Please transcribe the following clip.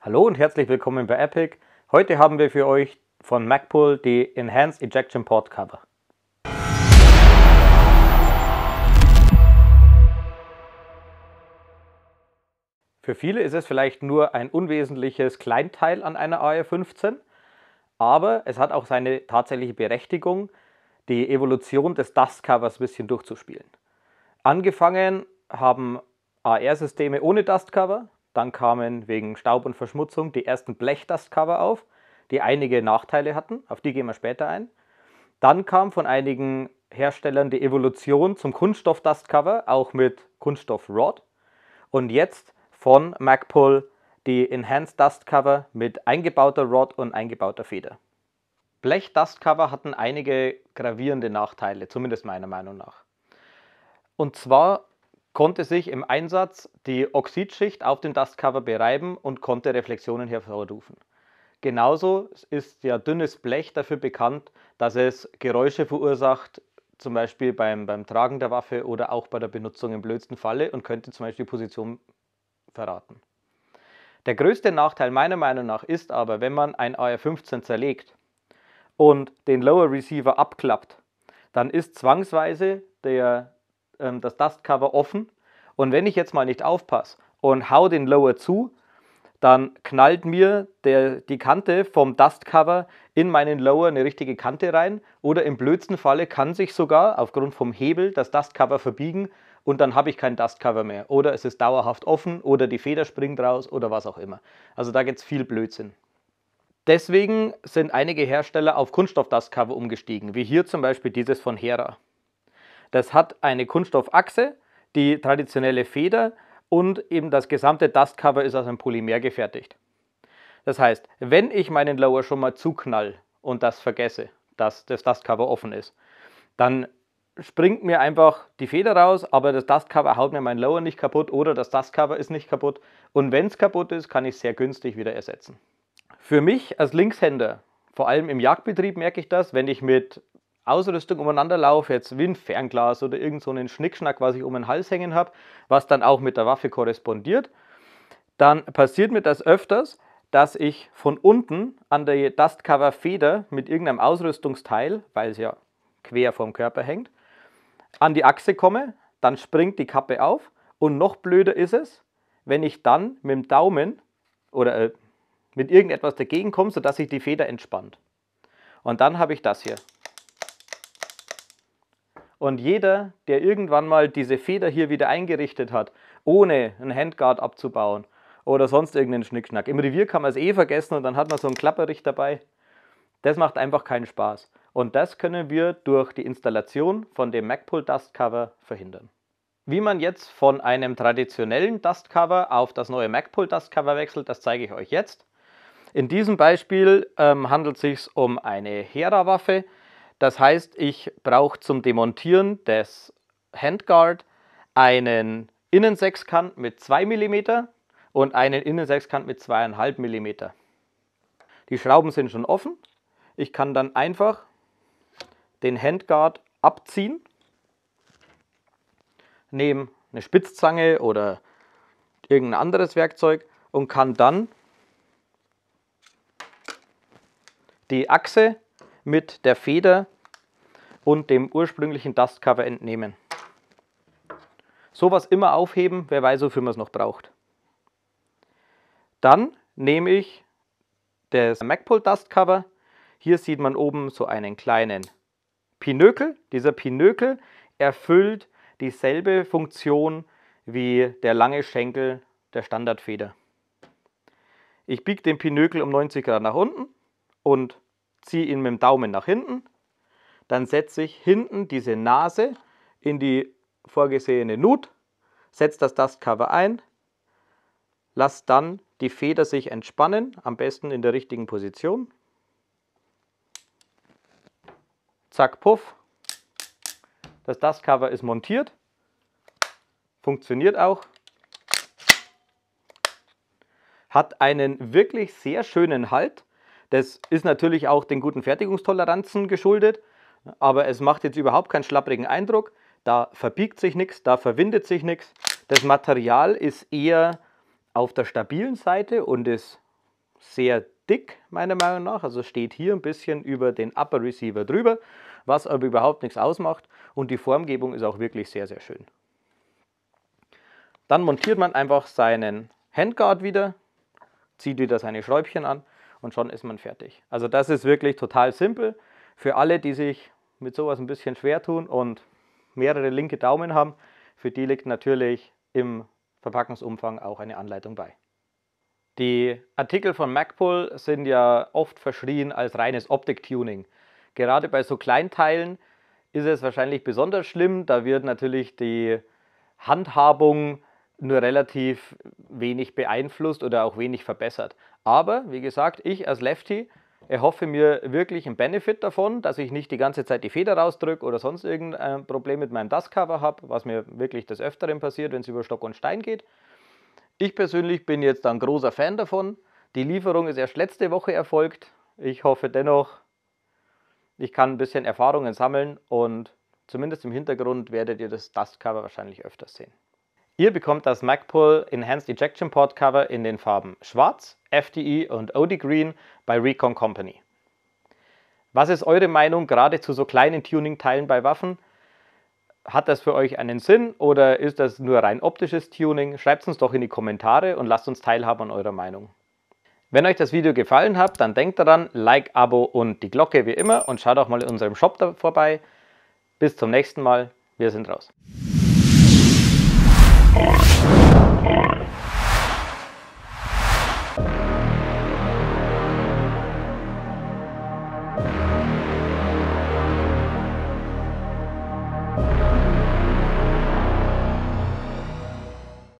Hallo und herzlich willkommen bei Epic. Heute haben wir für euch von Magpul die Enhanced Ejection Port Cover. Für viele ist es vielleicht nur ein unwesentliches Kleinteil an einer AR-15, aber es hat auch seine tatsächliche Berechtigung, die Evolution des Dust Covers ein bisschen durchzuspielen. Angefangen haben AR-Systeme ohne Dust Cover. Dann kamen wegen Staub und Verschmutzung die ersten Blech-Dust-Cover auf, die einige Nachteile hatten, auf die gehen wir später ein. Dann kam von einigen Herstellern die Evolution zum Kunststoff-Dust-Cover, auch mit Kunststoff-Rod. Und jetzt von Magpul die Enhanced Dust-Cover mit eingebauter Rod und eingebauter Feder. Blech-Dust-Cover hatten einige gravierende Nachteile, zumindest meiner Meinung nach. Und zwar konnte sich im Einsatz die Oxidschicht auf dem Dustcover bereiben und konnte Reflexionen hervorrufen. Genauso ist ja dünnes Blech dafür bekannt, dass es Geräusche verursacht, zum Beispiel beim Tragen der Waffe oder auch bei der Benutzung im blödsten Falle und könnte zum Beispiel die Position verraten. Der größte Nachteil meiner Meinung nach ist aber, wenn man ein AR-15 zerlegt und den Lower Receiver abklappt, dann ist zwangsweise das Dustcover offen und wenn ich jetzt mal nicht aufpasse und hau den Lower zu, dann knallt mir die Kante vom Dustcover in meinen Lower eine richtige Kante rein oder im blödsten Falle kann sich sogar aufgrund vom Hebel das Dustcover verbiegen und dann habe ich kein Dustcover mehr oder es ist dauerhaft offen oder die Feder springt raus oder was auch immer. Also da gibt es viel Blödsinn. Deswegen sind einige Hersteller auf Kunststoff-Dustcover umgestiegen, wie hier zum Beispiel dieses von Hera. Das hat eine Kunststoffachse, die traditionelle Feder und eben das gesamte Dustcover ist aus einem Polymer gefertigt. Das heißt, wenn ich meinen Lower schon mal zuknall und das vergesse, dass das Dustcover offen ist, dann springt mir einfach die Feder raus, aber das Dustcover haut mir meinen Lower nicht kaputt oder das Dustcover ist nicht kaputt. Und wenn es kaputt ist, kann ich es sehr günstig wieder ersetzen. Für mich als Linkshänder, vor allem im Jagdbetrieb merke ich das, wenn ich mit Ausrüstung umeinander laufe, jetzt wie ein Fernglas oder irgend so einen Schnickschnack, was ich um den Hals hängen habe, was dann auch mit der Waffe korrespondiert, dann passiert mir das öfters, dass ich von unten an der Dustcover-Feder mit irgendeinem Ausrüstungsteil, weil es ja quer vom Körper hängt, an die Achse komme, dann springt die Kappe auf und noch blöder ist es, wenn ich dann mit dem Daumen oder mit irgendetwas dagegen komme, sodass sich die Feder entspannt. Und dann habe ich das hier. Und jeder, der irgendwann mal diese Feder hier wieder eingerichtet hat, ohne einen Handguard abzubauen oder sonst irgendeinen Schnickschnack. Im Revier kann man es eh vergessen und dann hat man so einen Klapperich dabei. Das macht einfach keinen Spaß. Und das können wir durch die Installation von dem Magpul Dustcover verhindern. Wie man jetzt von einem traditionellen Dustcover auf das neue Magpul Dustcover wechselt, das zeige ich euch jetzt. In diesem Beispiel handelt es sich um eine Hera-Waffe. Das heißt, ich brauche zum Demontieren des Handguard einen Innensechskant mit 2 mm und einen Innensechskant mit 2,5 mm. Die Schrauben sind schon offen. Ich kann dann einfach den Handguard abziehen, nehme eine Spitzzange oder irgendein anderes Werkzeug und kann dann die Achse mit der Feder und dem ursprünglichen Dustcover entnehmen. Sowas immer aufheben, wer weiß, wofür man es noch braucht. Dann nehme ich das Magpul Dustcover. Hier sieht man oben so einen kleinen Pinökel. Dieser Pinökel erfüllt dieselbe Funktion wie der lange Schenkel der Standardfeder. Ich biege den Pinökel um 90 Grad nach unten und ziehe ihn mit dem Daumen nach hinten. Dann setze ich hinten diese Nase in die vorgesehene Nut, setze das Dustcover ein, lasse dann die Feder sich entspannen, am besten in der richtigen Position. Zack, puff. Das Dustcover ist montiert, funktioniert auch, hat einen wirklich sehr schönen Halt. Das ist natürlich auch den guten Fertigungstoleranzen geschuldet, aber es macht jetzt überhaupt keinen schlapprigen Eindruck. Da verbiegt sich nichts, da verwindet sich nichts. Das Material ist eher auf der stabilen Seite und ist sehr dick, meiner Meinung nach. Also steht hier ein bisschen über den Upper Receiver drüber, was aber überhaupt nichts ausmacht. Und die Formgebung ist auch wirklich sehr, sehr schön. Dann montiert man einfach seinen Handguard wieder, zieht wieder seine Schräubchen an und schon ist man fertig. Also das ist wirklich total simpel. Für alle, die sich mit sowas ein bisschen schwer tun und mehrere linke Daumen haben, für die liegt natürlich im Verpackungsumfang auch eine Anleitung bei. Die Artikel von Magpul sind ja oft verschrien als reines Optik-Tuning. Gerade bei so Kleinteilen ist es wahrscheinlich besonders schlimm, da wird natürlich die Handhabung nur relativ wenig beeinflusst oder auch wenig verbessert. Aber, wie gesagt, ich als Lefty erhoffe mir wirklich einen Benefit davon, dass ich nicht die ganze Zeit die Feder rausdrücke oder sonst irgendein Problem mit meinem Dustcover habe, was mir wirklich des Öfteren passiert, wenn es über Stock und Stein geht. Ich persönlich bin jetzt ein großer Fan davon. Die Lieferung ist erst letzte Woche erfolgt. Ich hoffe dennoch, ich kann ein bisschen Erfahrungen sammeln und zumindest im Hintergrund werdet ihr das Dustcover wahrscheinlich öfters sehen. Ihr bekommt das Magpul Enhanced Ejection Port Cover in den Farben Schwarz, FDE und OD Green bei Recon Company. Was ist eure Meinung gerade zu so kleinen Tuning-Teilen bei Waffen? Hat das für euch einen Sinn oder ist das nur rein optisches Tuning? Schreibt es uns doch in die Kommentare und lasst uns teilhaben an eurer Meinung. Wenn euch das Video gefallen hat, dann denkt daran, Like, Abo und die Glocke wie immer und schaut auch mal in unserem Shop da vorbei. Bis zum nächsten Mal, wir sind raus.